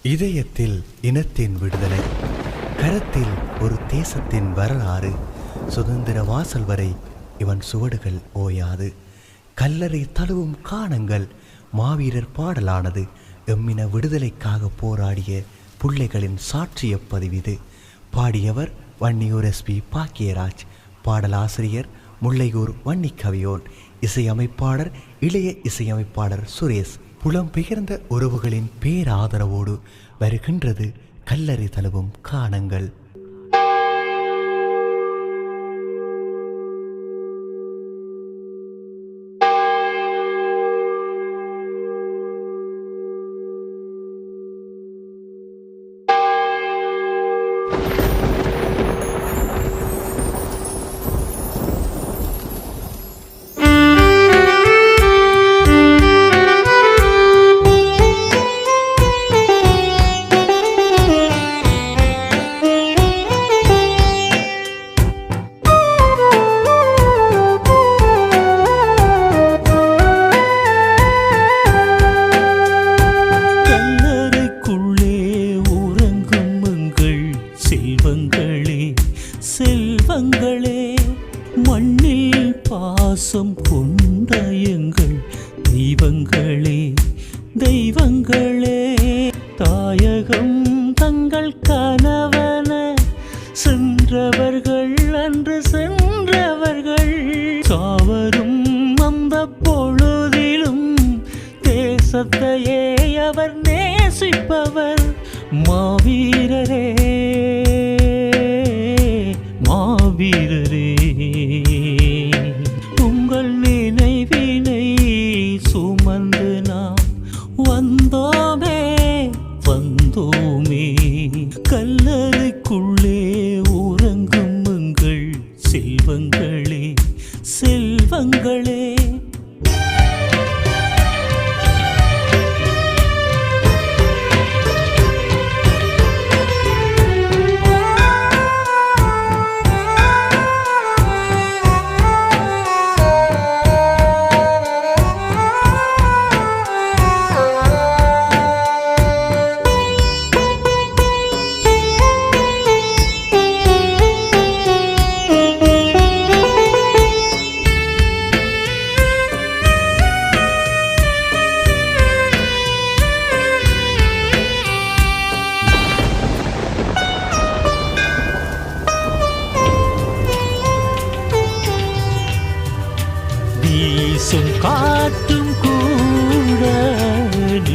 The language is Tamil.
இதயத்தில் இனத்தின் விடுதலை, கரத்தில் ஒரு தேசத்தின் வரலாறு. சுதந்திர வாசல் வரை இவன் சுவடுகள் ஓயாது. கல்லறை தழுவும் காணங்கள் மாவீரர் பாடலானது. எம்மின விடுதலைக்காக போராடிய பிள்ளைகளின் சாட்சிய பதிவிது. பாடியவர் வன்னியூர் எஸ்பி பாக்கியராஜ். பாடலாசிரியர் முல்லையூர் வன்னிக்கவியோன். இசையமைப்பாளர் இளைய இசையமைப்பாளர் சுரேஷ். புலம்பெயர்ந்த உறவுகளின் பேராதரவோடு வருகின்றது கல்லறை தழுவும் காணங்கள். செல்வங்களே, மண்ணில் பாசம் கொண்ட எங்கள் தெய்வங்களே, தெய்வங்களே, தாயகம் தங்கள் கனவன சென்றவர்கள், அன்று சென்றவர்கள். சாவரும் அந்த பொழுதிலும் தேசத்தையே அவர் நேசிப்பவர் மாவீரரே.